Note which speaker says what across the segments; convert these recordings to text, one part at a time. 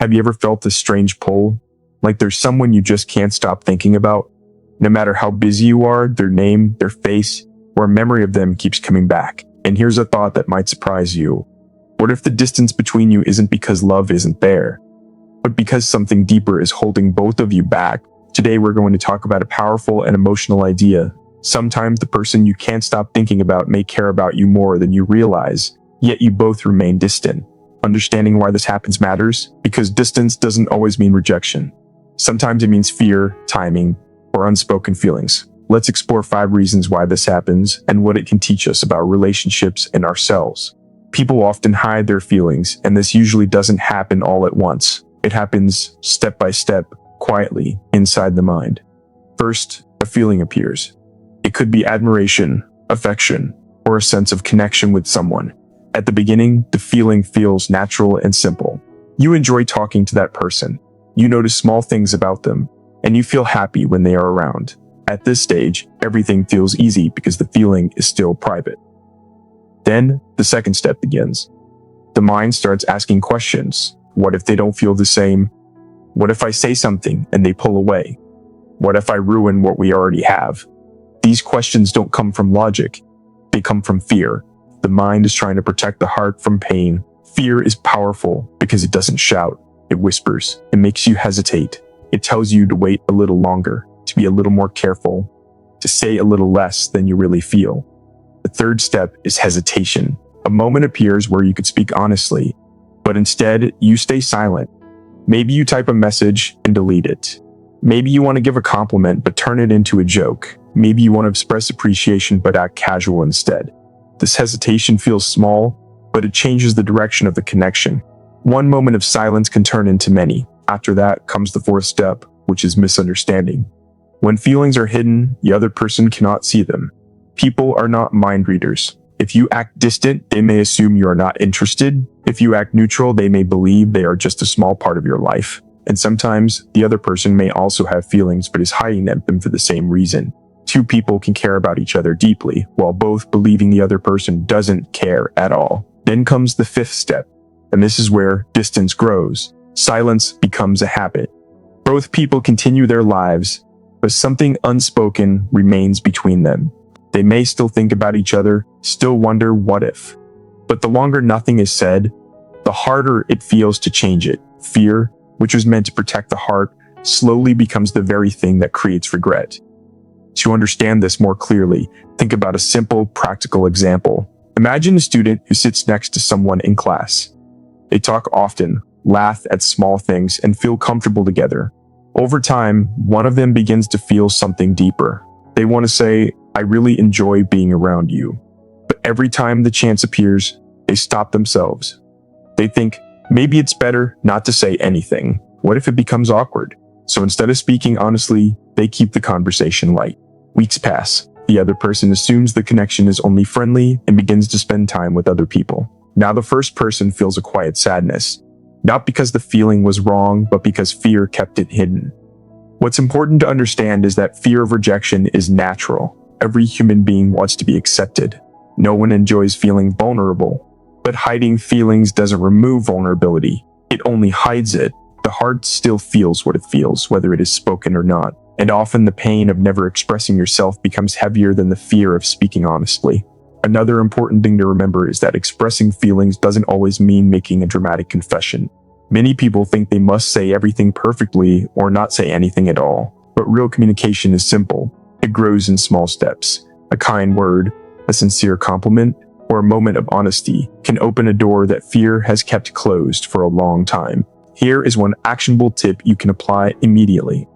Speaker 1: Have you ever felt a strange pull? Like there's someone you just can't stop thinking about? No matter how busy you are, their name, their face, or a memory of them keeps coming back. And here's a thought that might surprise you. What if the distance between you isn't because love isn't there, but because something deeper is holding both of you back? Today we're going to talk about a powerful and emotional idea. Sometimes the person you can't stop thinking about may care about you more than you realize, yet you both remain distant. Understanding why this happens matters, because distance doesn't always mean rejection. Sometimes it means fear, timing, or unspoken feelings. Let's explore 5 reasons why this happens and what it can teach us about relationships and ourselves. People often hide their feelings, and this usually doesn't happen all at once. It happens step by step, quietly, inside the mind. First, a feeling appears. It could be admiration, affection, or a sense of connection with someone. At the beginning, the feeling feels natural and simple. You enjoy talking to that person. You notice small things about them, and you feel happy when they are around. At this stage, everything feels easy because the feeling is still private. Then, the second step begins. The mind starts asking questions. What if they don't feel the same? What if I say something and they pull away? What if I ruin what we already have? These questions don't come from logic. They come from fear. The mind is trying to protect the heart from pain. Fear is powerful because it doesn't shout. It whispers. It makes you hesitate. It tells you to wait a little longer, to be a little more careful, to say a little less than you really feel. The third step is hesitation. A moment appears where you could speak honestly, but instead you stay silent. Maybe you type a message and delete it. Maybe you want to give a compliment but turn it into a joke. Maybe you want to express appreciation but act casual instead. This hesitation feels small, but it changes the direction of the connection. One moment of silence can turn into many. After that comes the fourth step, which is misunderstanding. When feelings are hidden, the other person cannot see them. People are not mind readers. If you act distant, they may assume you are not interested. If you act neutral, they may believe they are just a small part of your life. And sometimes, the other person may also have feelings but is hiding them for the same reason. 2 people can care about each other deeply, while both believing the other person doesn't care at all. Then comes the 5th step, and this is where distance grows. Silence becomes a habit. Both people continue their lives, but something unspoken remains between them. They may still think about each other, still wonder what if. But the longer nothing is said, the harder it feels to change it. Fear, which was meant to protect the heart, slowly becomes the very thing that creates regret. To understand this more clearly, think about a simple, practical example. Imagine a student who sits next to someone in class. They talk often, laugh at small things, and feel comfortable together. Over time, one of them begins to feel something deeper. They want to say, "I really enjoy being around you." But every time the chance appears, they stop themselves. They think, maybe it's better not to say anything. What if it becomes awkward? So instead of speaking honestly, they keep the conversation light. Weeks pass. The other person assumes the connection is only friendly and begins to spend time with other people. Now the first person feels a quiet sadness. Not because the feeling was wrong, but because fear kept it hidden. What's important to understand is that fear of rejection is natural. Every human being wants to be accepted. No one enjoys feeling vulnerable. But hiding feelings doesn't remove vulnerability. It only hides it. The heart still feels what it feels, whether it is spoken or not. And often the pain of never expressing yourself becomes heavier than the fear of speaking honestly. Another important thing to remember is that expressing feelings doesn't always mean making a dramatic confession. Many people think they must say everything perfectly or not say anything at all. But real communication is simple. It grows in small steps. A kind word, a sincere compliment, or a moment of honesty can open a door that fear has kept closed for a long time. Here is one actionable tip you can apply immediately.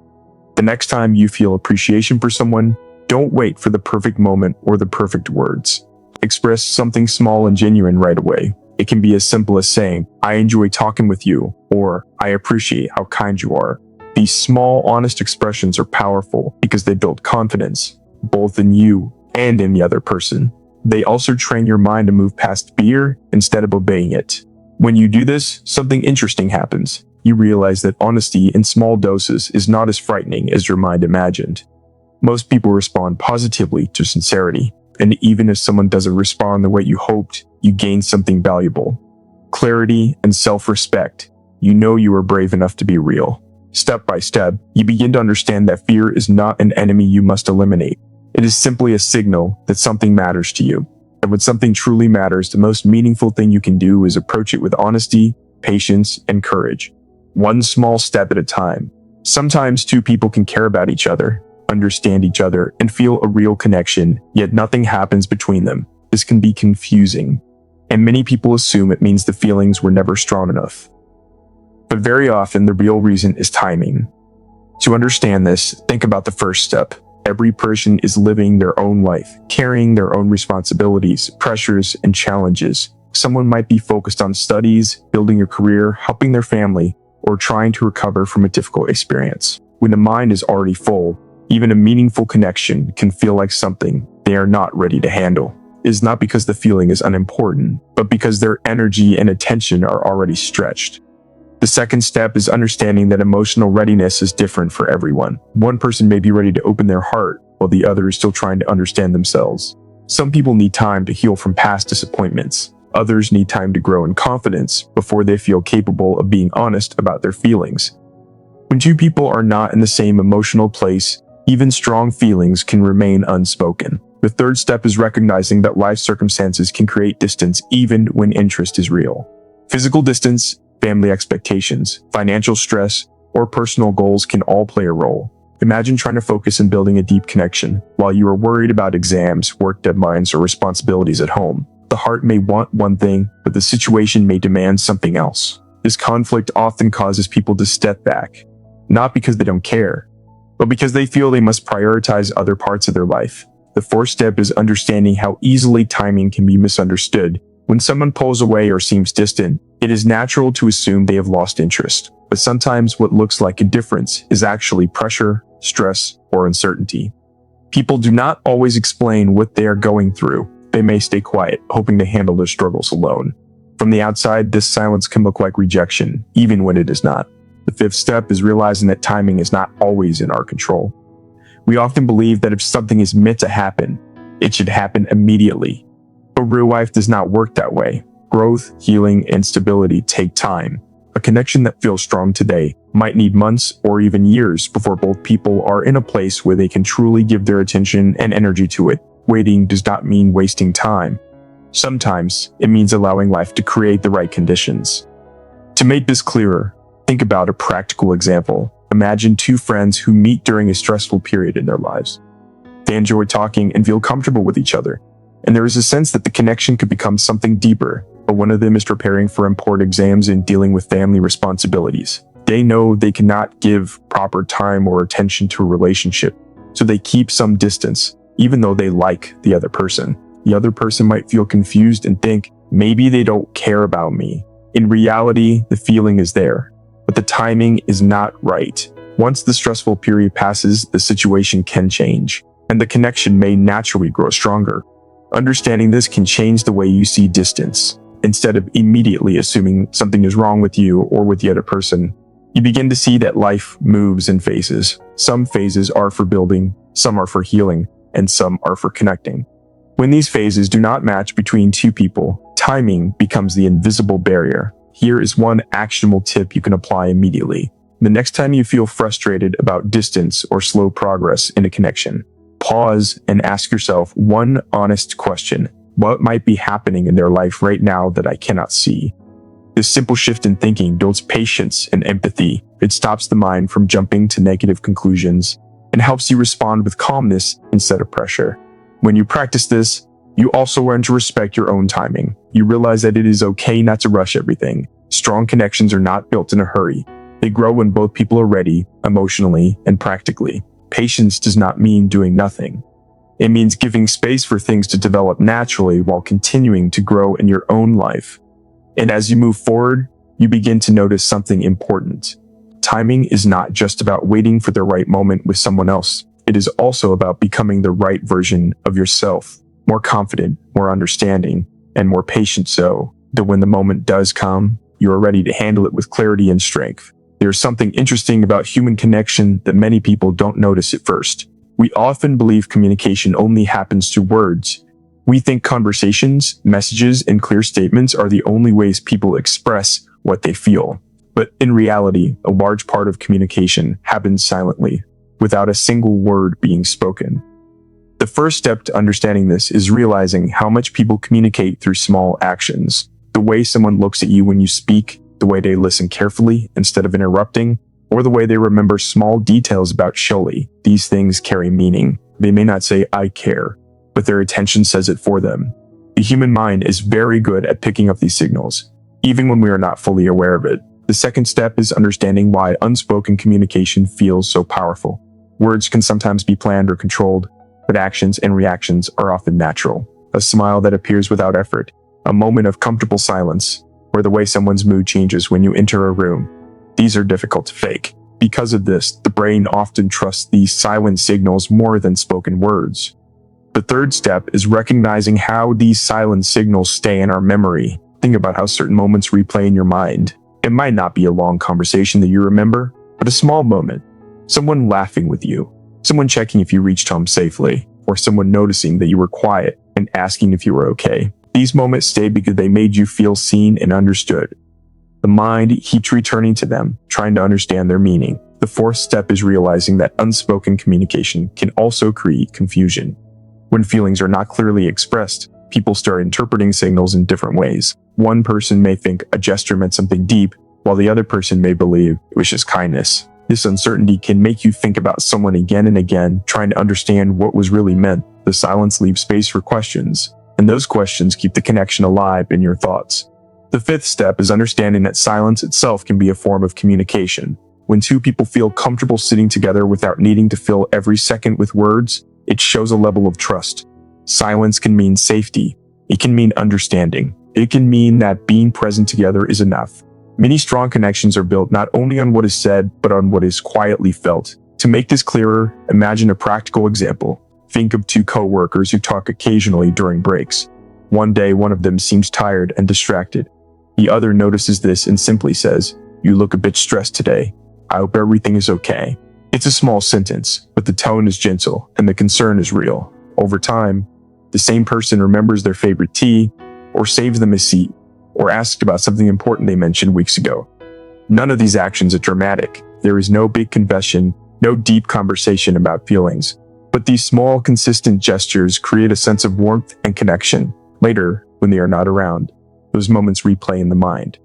Speaker 1: The next time you feel appreciation for someone, don't wait for the perfect moment or the perfect words. Express something small and genuine right away. It can be as simple as saying, "I enjoy talking with you," or "I appreciate how kind you are." These small, honest expressions are powerful because they build confidence, both in you and in the other person. They also train your mind to move past fear instead of obeying it. When you do this, something interesting happens. You realize that honesty in small doses is not as frightening as your mind imagined. Most people respond positively to sincerity, and even if someone doesn't respond the way you hoped, you gain something valuable: clarity and self-respect. you know you are brave enough to be real. Step by step, you begin to understand that fear is not an enemy you must eliminate. It is simply a signal that something matters to you. And when something truly matters, the most meaningful thing you can do is approach it with honesty, patience, and courage. One small step at a time. Sometimes two people can care about each other, understand each other, and feel a real connection, yet nothing happens between them. This can be confusing, and many people assume it means the feelings were never strong enough. But very often, the real reason is timing. To understand this, think about the first step. Every person is living their own life, carrying their own responsibilities, pressures, and challenges. Someone might be focused on studies, building a career, helping their family, or trying to recover from a difficult experience. When the mind is already full, even a meaningful connection can feel like something they are not ready to handle. It is not because the feeling is unimportant, but because their energy and attention are already stretched. The second step is understanding that emotional readiness is different for everyone. One person may be ready to open their heart, while the other is still trying to understand themselves. Some people need time to heal from past disappointments. Others need time to grow in confidence before they feel capable of being honest about their feelings. When two people are not in the same emotional place, even strong feelings can remain unspoken. The third step is recognizing that life circumstances can create distance even when interest is real. Physical distance, family expectations, financial stress, or personal goals can all play a role. Imagine trying to focus on building a deep connection while you are worried about exams, work deadlines, or responsibilities at home. The heart may want one thing, but the situation may demand something else. This conflict often causes people to step back, not because they don't care, but because they feel they must prioritize other parts of their life. The fourth step is understanding how easily timing can be misunderstood. When someone pulls away or seems distant, it is natural to assume they have lost interest. But sometimes what looks like a difference is actually pressure, stress, or uncertainty. People do not always explain what they are going through. They may stay quiet, hoping to handle their struggles alone. From the outside, this silence can look like rejection, even when it is not. The fifth step is realizing that timing is not always in our control. We often believe that if something is meant to happen, it should happen immediately. But real life does not work that way. Growth, healing, and stability take time. A connection that feels strong today might need months or even years before both people are in a place where they can truly give their attention and energy to it. Waiting does not mean wasting time. Sometimes it means allowing life to create the right conditions. To make this clearer, think about a practical example. Imagine two friends who meet during a stressful period in their lives. They enjoy talking and feel comfortable with each other, and there is a sense that the connection could become something deeper, but one of them is preparing for important exams and dealing with family responsibilities. They know they cannot give proper time or attention to a relationship, so they keep some distance, even though they like the other person. The other person might feel confused and think, maybe they don't care about me. In reality, the feeling is there, but the timing is not right. Once the stressful period passes, the situation can change, and the connection may naturally grow stronger. Understanding this can change the way you see distance. Instead of immediately assuming something is wrong with you or with the other person, you begin to see that life moves in phases. Some phases are for building, some are for healing, and some are for connecting. When these phases do not match between two people, timing becomes the invisible barrier. Here is one actionable tip you can apply immediately. The next time you feel frustrated about distance or slow progress in a connection, pause and ask yourself one honest question. What might be happening in their life right now that I cannot see? This simple shift in thinking builds patience and empathy. It stops the mind from jumping to negative conclusions and helps you respond with calmness instead of pressure. When you practice this, you also learn to respect your own timing. You realize that it is okay not to rush everything. Strong connections are not built in a hurry. They grow when both people are ready, emotionally and practically. Patience does not mean doing nothing. It means giving space for things to develop naturally while continuing to grow in your own life. And as you move forward, you begin to notice something important. Timing is not just about waiting for the right moment with someone else. It is also about becoming the right version of yourself, more confident, more understanding, and more patient so that when the moment does come, you are ready to handle it with clarity and strength. There's something interesting about human connection that many people don't notice at first. We often believe communication only happens through words. We think conversations, messages, and clear statements are the only ways people express what they feel. But in reality, a large part of communication happens silently, without a single word being spoken. The first step to understanding this is realizing how much people communicate through small actions. The way someone looks at you when you speak, the way they listen carefully instead of interrupting, or the way they remember small details about Shirley. These things carry meaning. They may not say, "I care," but their attention says it for them. The human mind is very good at picking up these signals, even when we are not fully aware of it. The second step is understanding why unspoken communication feels so powerful. Words can sometimes be planned or controlled, but actions and reactions are often natural. A smile that appears without effort, a moment of comfortable silence, or the way someone's mood changes when you enter a room. These are difficult to fake. Because of this, the brain often trusts these silent signals more than spoken words. The third step is recognizing how these silent signals stay in our memory. Think about how certain moments replay in your mind. It might not be a long conversation that you remember, but a small moment. Someone laughing with you, someone checking if you reached home safely, or someone noticing that you were quiet and asking if you were okay. These moments stay because they made you feel seen and understood. The mind keeps returning to them, trying to understand their meaning. The fourth step is realizing that unspoken communication can also create confusion. When feelings are not clearly expressed, people start interpreting signals in different ways. One person may think a gesture meant something deep, while the other person may believe it was just kindness. This uncertainty can make you think about someone again and again, trying to understand what was really meant. The silence leaves space for questions, and those questions keep the connection alive in your thoughts. The fifth step is understanding that silence itself can be a form of communication. When two people feel comfortable sitting together without needing to fill every second with words, it shows a level of trust. Silence can mean safety. It can mean understanding. It can mean that being present together is enough. Many strong connections are built not only on what is said, but on what is quietly felt. To make this clearer, imagine a practical example. Think of two co-workers who talk occasionally during breaks. One day, one of them seems tired and distracted. The other notices this and simply says, "You look a bit stressed today. I hope everything is okay." It's a small sentence, but the tone is gentle and the concern is real. Over time, the same person remembers their favorite tea, or saves them a seat, or asks about something important they mentioned weeks ago. None of these actions are dramatic. There is no big confession, no deep conversation about feelings. But these small, consistent gestures create a sense of warmth and connection. Later, when they are not around, those moments replay in the mind.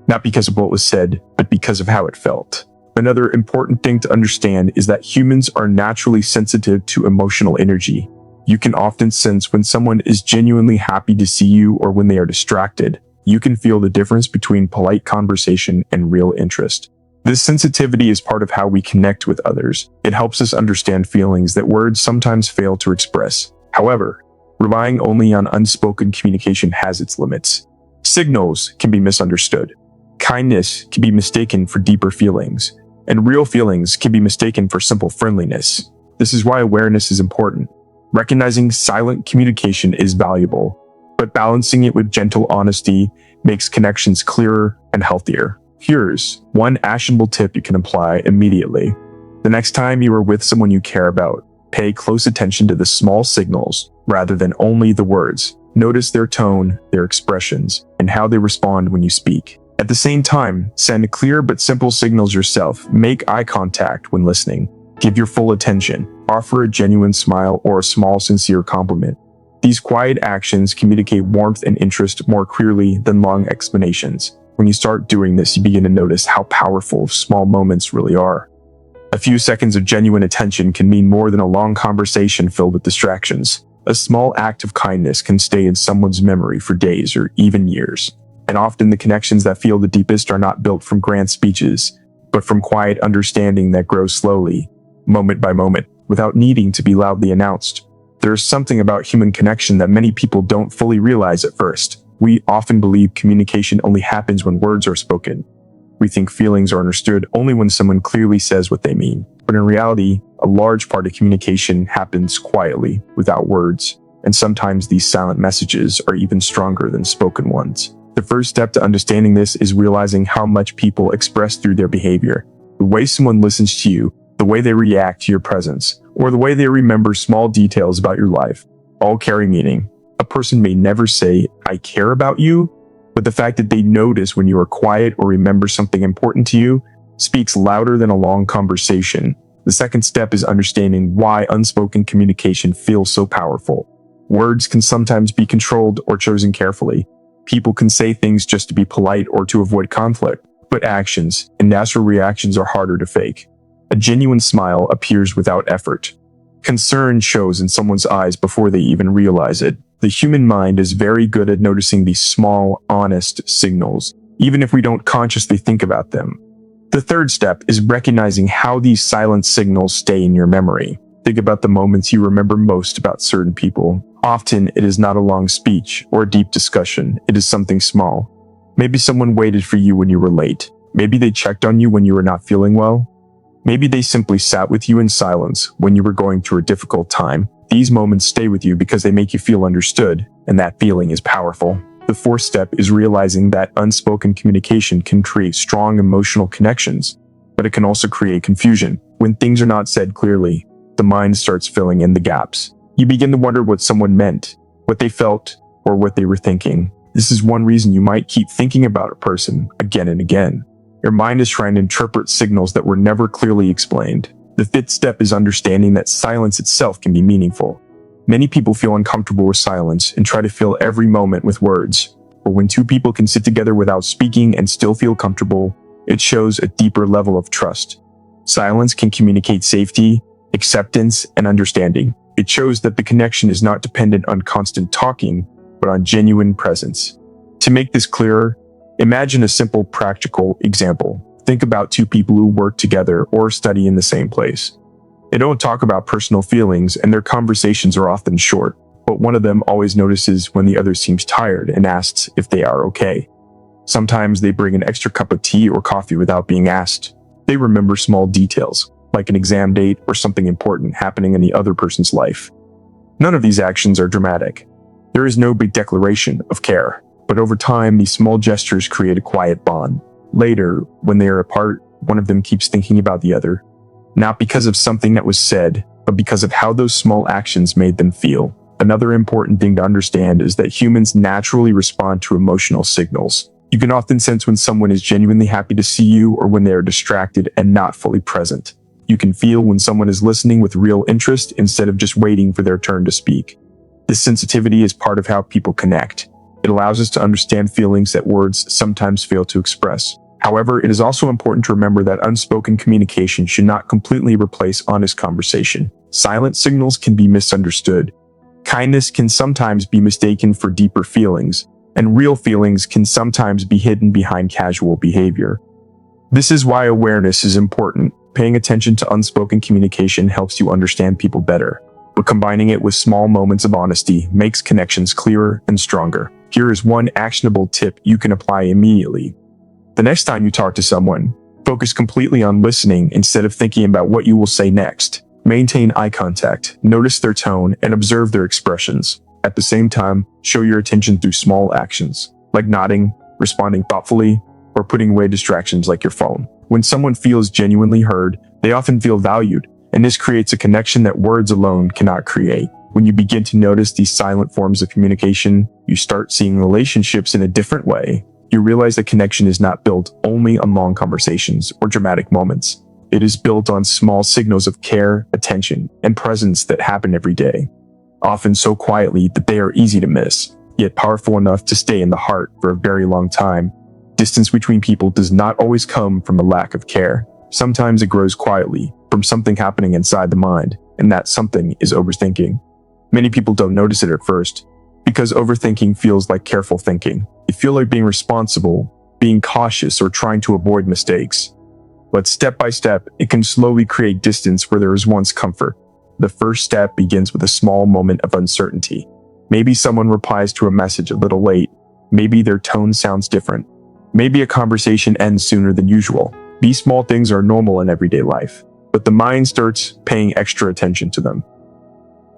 Speaker 1: Not because of what was said, but because of how it felt. Another important thing to understand is that humans are naturally sensitive to emotional energy. You can often sense when someone is genuinely happy to see you or when they are distracted. You can feel the difference between polite conversation and real interest. This sensitivity is part of how we connect with others. It helps us understand feelings that words sometimes fail to express. However, relying only on unspoken communication has its limits. Signals can be misunderstood. Kindness can be mistaken for deeper feelings, and real feelings can be mistaken for simple friendliness. This is why awareness is important. Recognizing silent communication is valuable, but balancing it with gentle honesty makes connections clearer and healthier. Here's one actionable tip you can apply immediately. The next time you are with someone you care about, pay close attention to the small signals rather than only the words. Notice their tone, their expressions, and how they respond when you speak. At the same time, send clear but simple signals yourself. Make eye contact when listening. Give your full attention. Offer a genuine smile or a small, sincere compliment. These quiet actions communicate warmth and interest more clearly than long explanations. When you start doing this, you begin to notice how powerful small moments really are. A few seconds of genuine attention can mean more than a long conversation filled with distractions. A small act of kindness can stay in someone's memory for days or even years. And often the connections that feel the deepest are not built from grand speeches, but from quiet understanding that grows slowly, moment by moment, without needing to be loudly announced. There is something about human connection that many people don't fully realize at first. We often believe communication only happens when words are spoken. We think feelings are understood only when someone clearly says what they mean. But in reality, a large part of communication happens quietly, without words, and sometimes these silent messages are even stronger than spoken ones. The first step to understanding this is realizing how much people express through their behavior. The way someone listens to you, the way they react to your presence, or the way they remember small details about your life, all carry meaning. A person may never say, "I care about you," But the fact that they notice when you are quiet or remember something important to you speaks louder than a long conversation. The second step is understanding why unspoken communication feels so powerful. Words can sometimes be controlled or chosen carefully. People can say things just to be polite or to avoid conflict, but actions and natural reactions are harder to fake. A genuine smile appears without effort. Concern shows in someone's eyes before they even realize it. The human mind is very good at noticing these small, honest signals, even if we don't consciously think about them. The third step is recognizing how these silent signals stay in your memory. Think about the moments you remember most about certain people. Often, it is not a long speech or a deep discussion. It is something small. Maybe someone waited for you when you were late. Maybe they checked on you when you were not feeling well. Maybe they simply sat with you in silence when you were going through a difficult time. These moments stay with you because they make you feel understood, and that feeling is powerful. The fourth step is realizing that unspoken communication can create strong emotional connections, but it can also create confusion. When things are not said clearly, the mind starts filling in the gaps. You begin to wonder what someone meant, what they felt, or what they were thinking. This is one reason you might keep thinking about a person again and again. Your mind is trying to interpret signals that were never clearly explained. The fifth step is understanding that silence itself can be meaningful. Many people feel uncomfortable with silence and try to fill every moment with words. But when two people can sit together without speaking and still feel comfortable, it shows a deeper level of trust. Silence can communicate safety, acceptance, and understanding. It shows that the connection is not dependent on constant talking, but on genuine presence. To make this clearer, imagine a simple practical example. Think about two people who work together or study in the same place. They don't talk about personal feelings and their conversations are often short, but one of them always notices when the other seems tired and asks if they are okay. Sometimes they bring an extra cup of tea or coffee without being asked. They remember small details, like an exam date or something important happening in the other person's life. None of these actions are dramatic. There is no big declaration of care, but over time, these small gestures create a quiet bond. Later, when they are apart, one of them keeps thinking about the other, not because of something that was said, but because of how those small actions made them feel. Another important thing to understand is that humans naturally respond to emotional signals. You can often sense when someone is genuinely happy to see you or when they are distracted and not fully present. You can feel when someone is listening with real interest instead of just waiting for their turn to speak. This sensitivity is part of how people connect. It allows us to understand feelings that words sometimes fail to express. However, it is also important to remember that unspoken communication should not completely replace honest conversation. Silent signals can be misunderstood. Kindness can sometimes be mistaken for deeper feelings, and real feelings can sometimes be hidden behind casual behavior. This is why awareness is important. Paying attention to unspoken communication helps you understand people better, but combining it with small moments of honesty makes connections clearer and stronger. Here is one actionable tip you can apply immediately. The next time you talk to someone, focus completely on listening instead of thinking about what you will say next. Maintain eye contact, notice their tone, and observe their expressions. At the same time, show your attention through small actions, like nodding, responding thoughtfully, or putting away distractions like your phone. When someone feels genuinely heard, they often feel valued, and this creates a connection that words alone cannot create. When you begin to notice these silent forms of communication, you start seeing relationships in a different way. You realize that connection is not built only on long conversations or dramatic moments. It is built on small signals of care, attention, and presence that happen every day, often so quietly that they are easy to miss, yet powerful enough to stay in the heart for a very long time. Distance between people does not always come from a lack of care. Sometimes it grows quietly from something happening inside the mind, and that something is overthinking. Many people don't notice it at first, because overthinking feels like careful thinking. You feel like being responsible, being cautious, or trying to avoid mistakes. But step by step, it can slowly create distance where there was once comfort. The first step begins with a small moment of uncertainty. Maybe someone replies to a message a little late. Maybe their tone sounds different. Maybe a conversation ends sooner than usual. These small things are normal in everyday life, but the mind starts paying extra attention to them.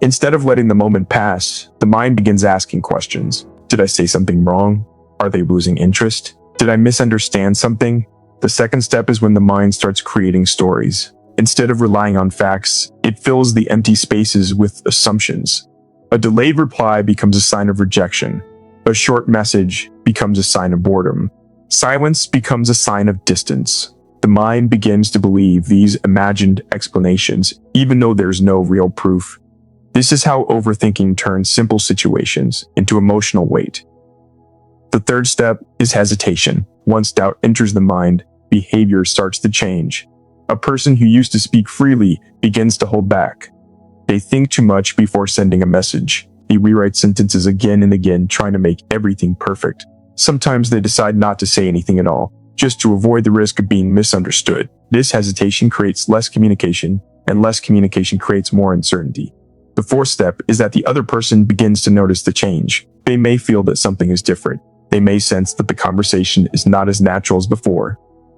Speaker 1: Instead of letting the moment pass, the mind begins asking questions. Did I say something wrong? Are they losing interest? Did I misunderstand something? The second step is when the mind starts creating stories. Instead of relying on facts, it fills the empty spaces with assumptions. A delayed reply becomes a sign of rejection. A short message becomes a sign of boredom. Silence becomes a sign of distance. The mind begins to believe these imagined explanations, even though there's no real proof. This is how overthinking turns simple situations into emotional weight. The third step is hesitation. Once doubt enters the mind, behavior starts to change. A person who used to speak freely begins to hold back. They think too much before sending a message. They rewrite sentences again and again, trying to make everything perfect. Sometimes they decide not to say anything at all, just to avoid the risk of being misunderstood. This hesitation creates less communication, and less communication creates more uncertainty. The fourth step is that the other person begins to notice the change. They may feel that something is different. They may sense that the conversation is not as natural as before.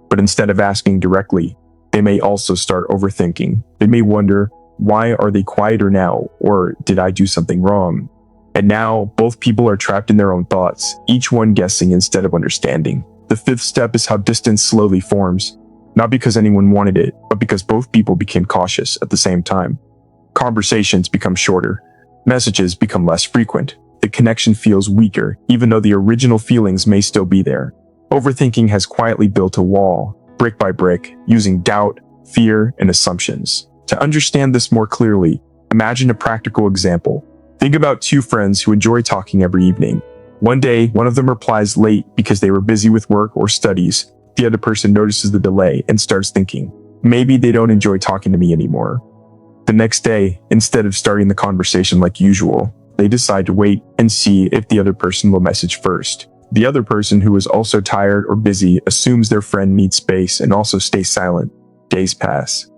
Speaker 1: But instead of asking directly, they may also start overthinking. They may wonder, why are they quieter now? Or did I do something wrong? And now, both people are trapped in their own thoughts, each one guessing instead of understanding. The fifth step is how distance slowly forms, not because anyone wanted it, but because both people became cautious at the same time. Conversations become shorter. Messages become less frequent. The connection feels weaker, even though the original feelings may still be there. Overthinking has quietly built a wall, brick by brick, using doubt, fear, and assumptions. To understand this more clearly, imagine a practical example. Think about two friends who enjoy talking every evening. One day, one of them replies late because they were busy with work or studies. The other person notices the delay and starts thinking, maybe they don't enjoy talking to me anymore. The next day, instead of starting the conversation like usual, they decide to wait and see if the other person will message first. The other person, who is also tired or busy, assumes their friend needs space and also stays silent. Days pass.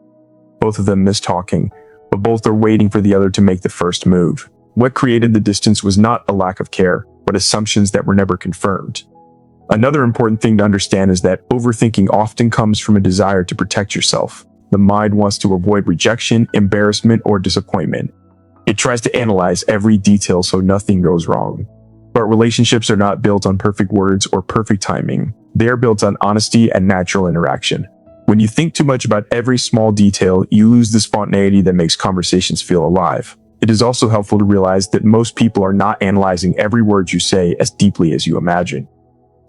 Speaker 1: Both of them miss talking, but both are waiting for the other to make the first move. What created the distance was not a lack of care, but assumptions that were never confirmed. Another important thing to understand is that overthinking often comes from a desire to protect yourself. The mind wants to avoid rejection, embarrassment, or disappointment. It tries to analyze every detail so nothing goes wrong. But relationships are not built on perfect words or perfect timing. They are built on honesty and natural interaction. When you think too much about every small detail, you lose the spontaneity that makes conversations feel alive. It is also helpful to realize that most people are not analyzing every word you say as deeply as you imagine.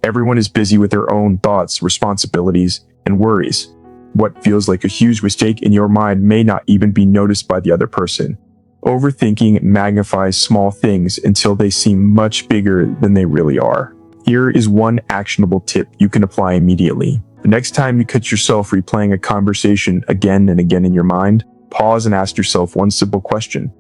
Speaker 1: Everyone is busy with their own thoughts, responsibilities, and worries. What feels like a huge mistake in your mind may not even be noticed by the other person. Overthinking magnifies small things until they seem much bigger than they really are. Here is one actionable tip you can apply immediately. The next time you catch yourself replaying a conversation again and again in your mind, pause and ask yourself one simple question.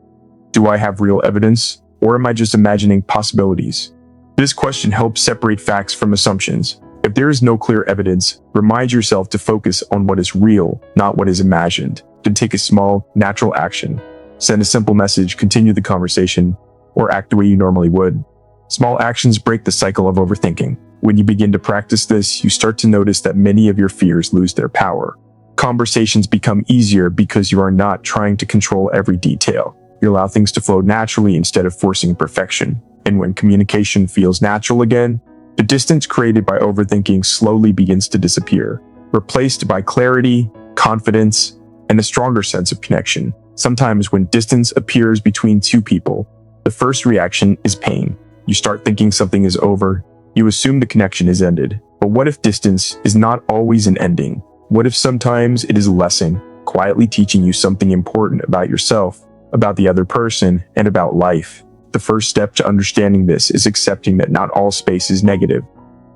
Speaker 1: Do I have real evidence, or am I just imagining possibilities? This question helps separate facts from assumptions. If there is no clear evidence, remind yourself to focus on what is real, not what is imagined. Then take a small, natural action. Send a simple message, continue the conversation, or act the way you normally would. Small actions break the cycle of overthinking. When you begin to practice this, you start to notice that many of your fears lose their power. Conversations become easier because you are not trying to control every detail. You allow things to flow naturally instead of forcing perfection. And when communication feels natural again, the distance created by overthinking slowly begins to disappear, replaced by clarity, confidence, and a stronger sense of connection. Sometimes when distance appears between two people, the first reaction is pain. You start thinking something is over. You assume the connection is ended. But what if distance is not always an ending? What if sometimes it is a lesson, quietly teaching you something important about yourself, about the other person, and about life? The first step to understanding this is accepting that not all space is negative.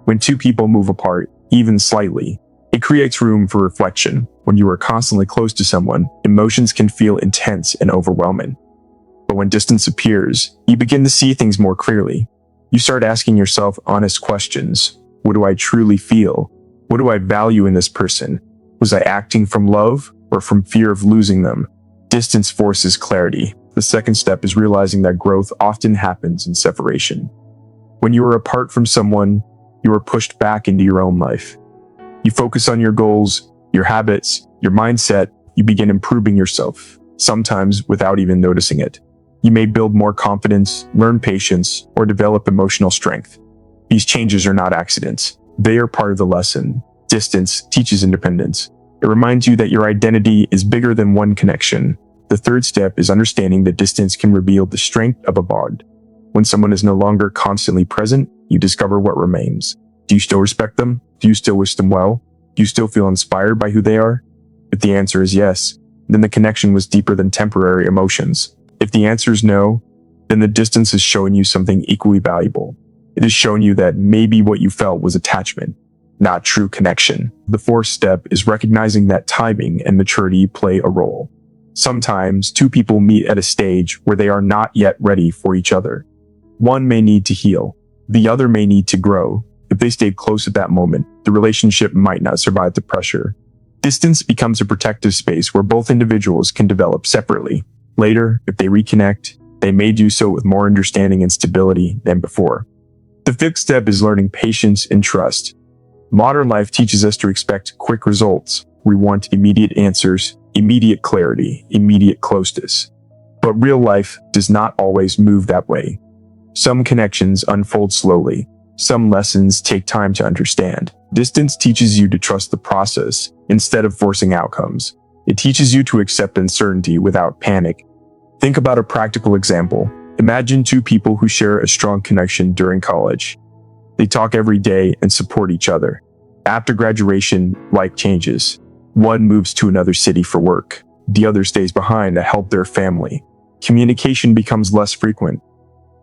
Speaker 1: When two people move apart, even slightly, it creates room for reflection. When you are constantly close to someone, emotions can feel intense and overwhelming. But when distance appears, you begin to see things more clearly. You start asking yourself honest questions. What do I truly feel? What do I value in this person? Was I acting from love or from fear of losing them? Distance forces clarity. The second step is realizing that growth often happens in separation. When you are apart from someone, you are pushed back into your own life. You focus on your goals, your habits, your mindset. You begin improving yourself, sometimes without even noticing it. You may build more confidence, learn patience, or develop emotional strength. These changes are not accidents. They are part of the lesson. Distance teaches independence. It reminds you that your identity is bigger than one connection. The third step is understanding that distance can reveal the strength of a bond. When someone is no longer constantly present, you discover what remains. Do you still respect them? Do you still wish them well? Do you still feel inspired by who they are? If the answer is yes, then the connection was deeper than temporary emotions. If the answer is no, then the distance has shown you something equally valuable. It has shown you that maybe what you felt was attachment, not true connection. The fourth step is recognizing that timing and maturity play a role. Sometimes two people meet at a stage where they are not yet ready for each other. One may need to heal. The other may need to grow. If they stayed close at that moment, the relationship might not survive the pressure. Distance becomes a protective space where both individuals can develop separately. Later, if they reconnect, they may do so with more understanding and stability than before. The fifth step is learning patience and trust. Modern life teaches us to expect quick results. We want immediate answers, immediate clarity, immediate closeness. But real life does not always move that way. Some connections unfold slowly. Some lessons take time to understand. Distance teaches you to trust the process instead of forcing outcomes. It teaches you to accept uncertainty without panic. Think about a practical example. Imagine two people who share a strong connection during college. They talk every day and support each other. After graduation, life changes. One moves to another city for work. The other stays behind to help their family. Communication becomes less frequent.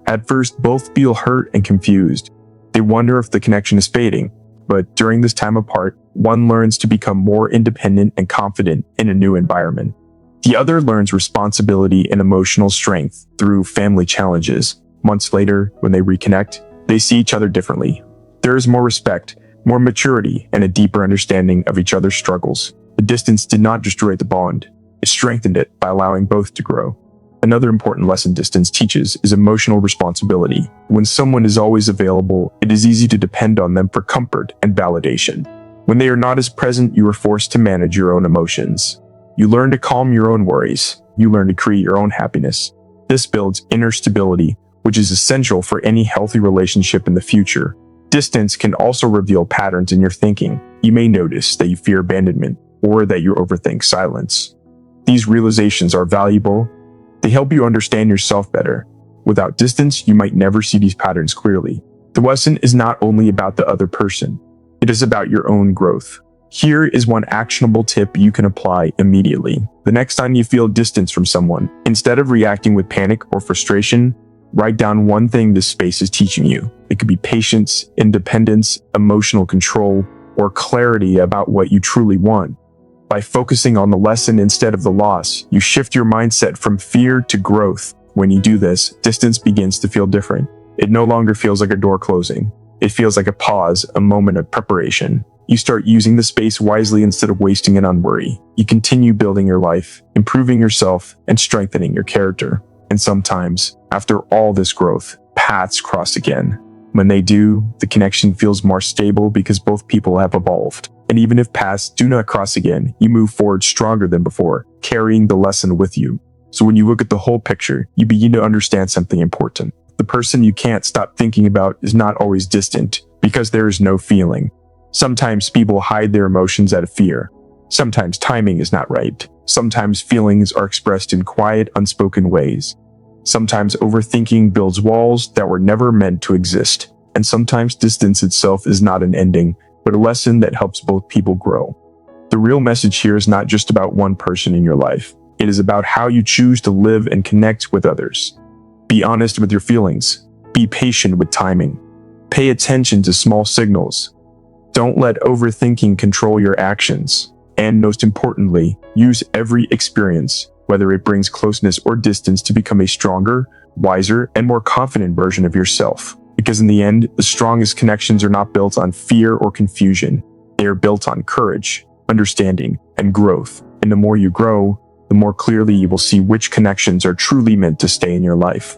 Speaker 1: At first, both feel hurt and confused. They wonder if the connection is fading. But during this time apart, one learns to become more independent and confident in a new environment. The other learns responsibility and emotional strength through family challenges. Months later, when they reconnect, they see each other differently. There is more respect, more maturity, and a deeper understanding of each other's struggles. The distance did not destroy the bond. It strengthened it by allowing both to grow. Another important lesson distance teaches is emotional responsibility. When someone is always available, it is easy to depend on them for comfort and validation. When they are not as present, you are forced to manage your own emotions. You learn to calm your own worries. You learn to create your own happiness. This builds inner stability, which is essential for any healthy relationship in the future. Distance can also reveal patterns in your thinking. You may notice that you fear abandonment or that you overthink silence. These realizations are valuable. They help you understand yourself better. Without distance, you might never see these patterns clearly. The lesson is not only about the other person. It is about your own growth. Here is one actionable tip you can apply immediately. The next time you feel distance from someone, instead of reacting with panic or frustration, write down one thing this space is teaching you. It could be patience, independence, emotional control, or clarity about what you truly want. By focusing on the lesson instead of the loss, you shift your mindset from fear to growth. When you do this, distance begins to feel different. It no longer feels like a door closing. It feels like a pause, a moment of preparation. You start using the space wisely instead of wasting it on worry. You continue building your life, improving yourself, and strengthening your character. And sometimes, after all this growth, paths cross again. When they do, the connection feels more stable because both people have evolved. And even if paths do not cross again, you move forward stronger than before, carrying the lesson with you. So when you look at the whole picture, you begin to understand something important. The person you can't stop thinking about is not always distant, because there is no feeling. Sometimes people hide their emotions out of fear. Sometimes timing is not right. Sometimes feelings are expressed in quiet, unspoken ways. Sometimes overthinking builds walls that were never meant to exist. And sometimes distance itself is not an ending, but a lesson that helps both people grow. The real message here is not just about one person in your life. It is about how you choose to live and connect with others. Be honest with your feelings. Be patient with timing. Pay attention to small signals. Don't let overthinking control your actions. And most importantly, use every experience, whether it brings closeness or distance, to become a stronger, wiser, and more confident version of yourself. Because in the end, the strongest connections are not built on fear or confusion. They are built on courage, understanding, and growth. And the more you grow, the more clearly you will see which connections are truly meant to stay in your life.